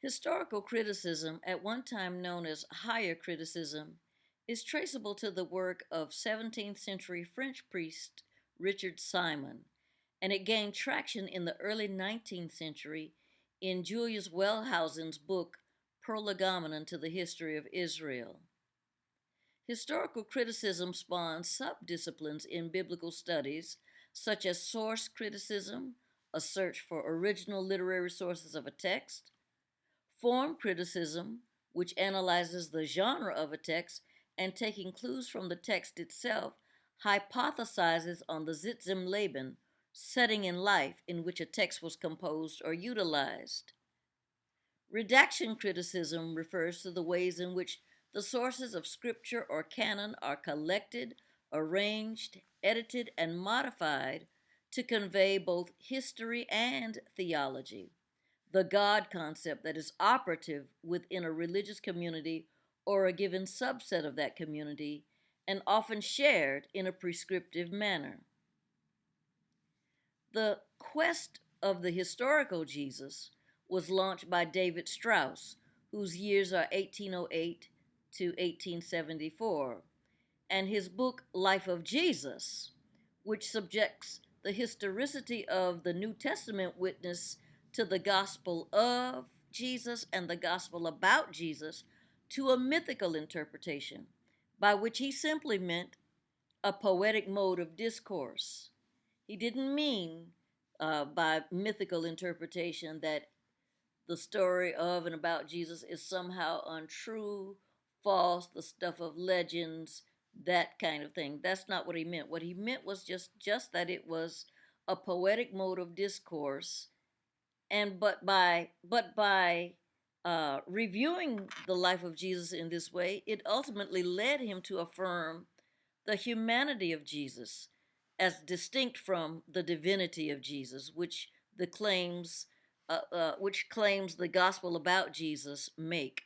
Historical criticism, at one time known as higher criticism, is traceable to the work of 17th century French priest Richard Simon, and it gained traction in the early 19th century in Julius Wellhausen's book Prolegomena to the History of Israel. Historical criticism spawns subdisciplines in biblical studies, such as source criticism, a search for original literary sources of a text, form criticism, which analyzes the genre of a text and taking clues from the text itself, hypothesizes on the Sitzim Leben, setting in life in which a text was composed or utilized. Redaction criticism refers to the ways in which the sources of scripture or canon are collected, arranged, edited, and modified to convey both history and theology, the God concept that is operative within a religious community or a given subset of that community, and often shared in a prescriptive manner. The quest of the historical Jesus was launched by David Strauss, whose years are 1808 to 1874, and his book Life of Jesus, which subjects the historicity of the New Testament witness to the gospel of Jesus and the gospel about Jesus to a mythical interpretation, by which he simply meant a poetic mode of discourse. He didn't mean by mythical interpretation that the story of and about Jesus is somehow untrue, false, the stuff of legends, that kind of thing. That's not what he meant. What he meant was just that it was a poetic mode of discourse, and but by reviewing the life of Jesus in this way, it ultimately led him to affirm the humanity of Jesus as distinct from the divinity of Jesus, which claims the gospel about Jesus make.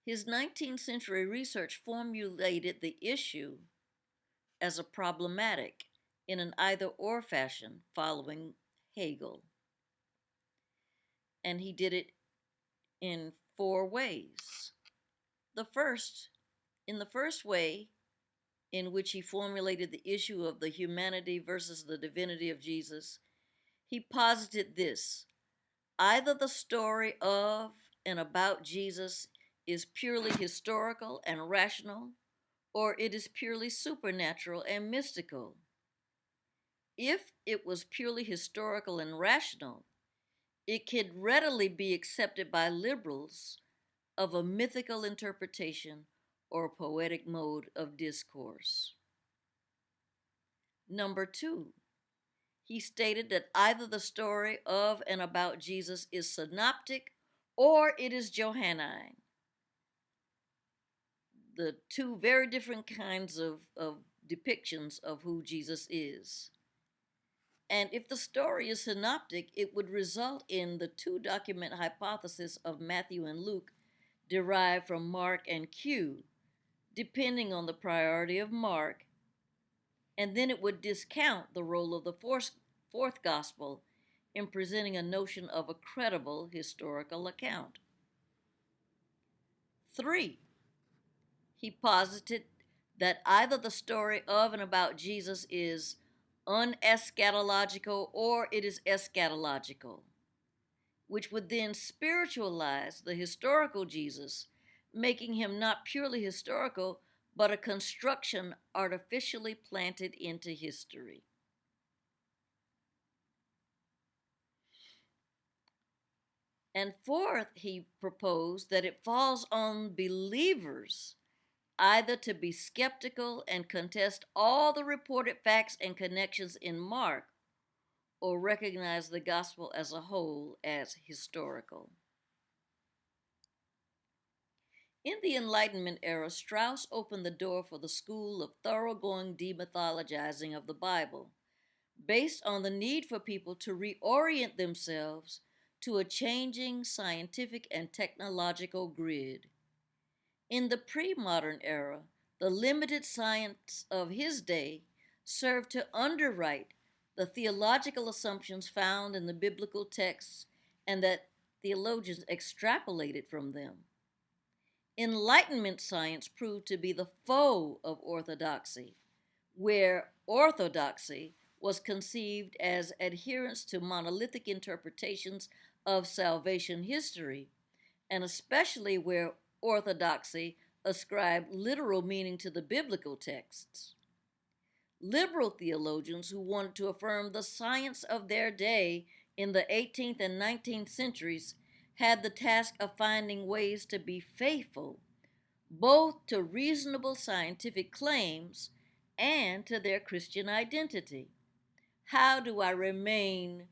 His 19th century research formulated the issue as a problematic in an either or fashion following Hegel. And he did it in four ways. In the first way, in which he formulated the issue of the humanity versus the divinity of Jesus, he posited this: either the story of and about Jesus is purely historical and rational, or it is purely supernatural and mystical. If it was purely historical and rational, it could readily be accepted by liberals of a mythical interpretation or poetic mode of discourse. Number two, he stated that either the story of and about Jesus is synoptic or it is Johannine. The two very different kinds of depictions of who Jesus is. And if the story is synoptic, it would result in the two document hypothesis of Matthew and Luke derived from Mark and Q, depending on the priority of Mark, and then it would discount the role of the fourth gospel in presenting a notion of a credible historical account. Three, he posited that either the story of and about Jesus is uneschatological or it is eschatological, which would then spiritualize the historical Jesus, making him not purely historical, but a construction artificially planted into history. And fourth, he proposed that it falls on believers either to be skeptical and contest all the reported facts and connections in Mark, or recognize the gospel as a whole as historical. In the Enlightenment era, Strauss opened the door for the school of thoroughgoing demythologizing of the Bible, based on the need for people to reorient themselves to a changing scientific and technological grid. In the pre-modern era, the limited science of his day served to underwrite the theological assumptions found in the biblical texts, and that theologians extrapolated from them. Enlightenment science proved to be the foe of orthodoxy, where orthodoxy was conceived as adherence to monolithic interpretations of salvation history, and especially where orthodoxy ascribed literal meaning to the biblical texts. Liberal theologians who wanted to affirm the science of their day in the 18th and 19th centuries had the task of finding ways to be faithful both to reasonable scientific claims and to their Christian identity. How do I remain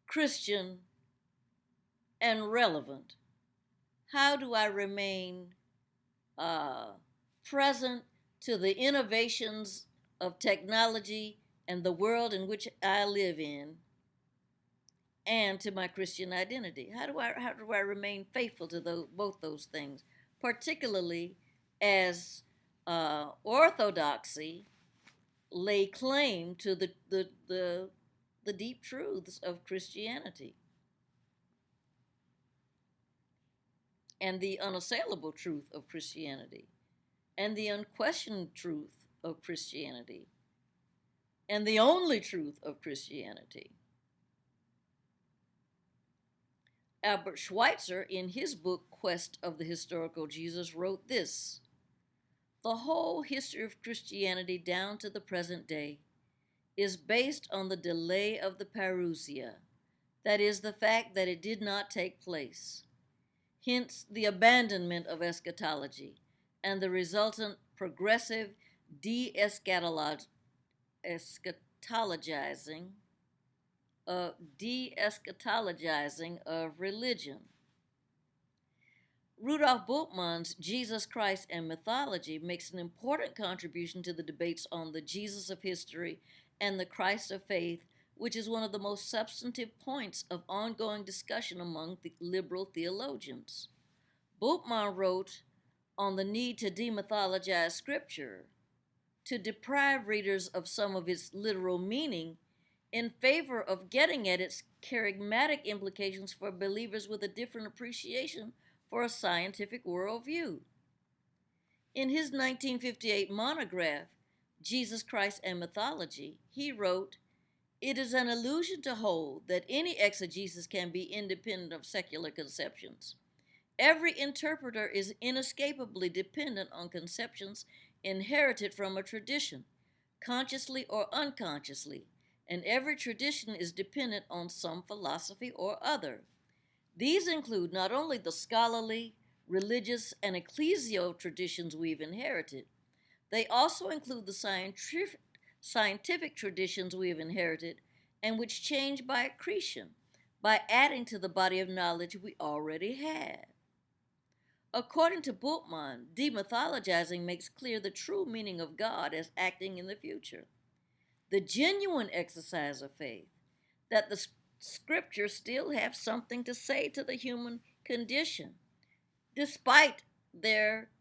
Christian and relevant? How do I remain present to the innovations of technology and the world in which I live in, and to my Christian identity? How do I remain faithful to both those things, particularly as orthodoxy lay claim to the deep truths of Christianity and the unassailable truth of Christianity and the unquestioned truth of Christianity and the only truth of Christianity. Albert Schweitzer, in his book Quest of the Historical Jesus, wrote this: "The whole history of Christianity down to the present day is based on the delay of the parousia, that is, the fact that it did not take place. Hence, the abandonment of eschatology and the resultant progressive de-eschatologizing of religion." Rudolf Bultmann's Jesus Christ and Mythology makes an important contribution to the debates on the Jesus of history and the Christ of faith, which is one of the most substantive points of ongoing discussion among the liberal theologians. Bultmann wrote on the need to demythologize Scripture, to deprive readers of some of its literal meaning in favor of getting at its charismatic implications for believers with a different appreciation for a scientific worldview. In his 1958 monograph, Jesus Christ and Mythology, he wrote, "It is an illusion to hold that any exegesis can be independent of secular conceptions. Every interpreter is inescapably dependent on conceptions inherited from a tradition, consciously or unconsciously, and every tradition is dependent on some philosophy or other. These include not only the scholarly, religious, and ecclesial traditions we've inherited, they also include the scientific traditions we have inherited and which change by accretion, by adding to the body of knowledge we already had." According to Bultmann, demythologizing makes clear the true meaning of God as acting in the future. The genuine exercise of faith, that the scriptures still have something to say to the human condition, despite their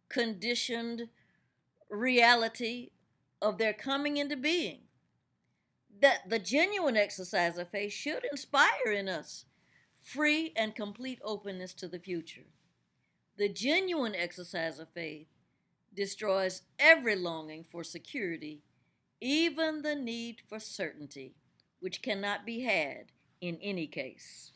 conditioned reality of their coming into being. That the genuine exercise of faith should inspire in us free and complete openness to the future. The genuine exercise of faith destroys every longing for security, even the need for certainty, which cannot be had in any case.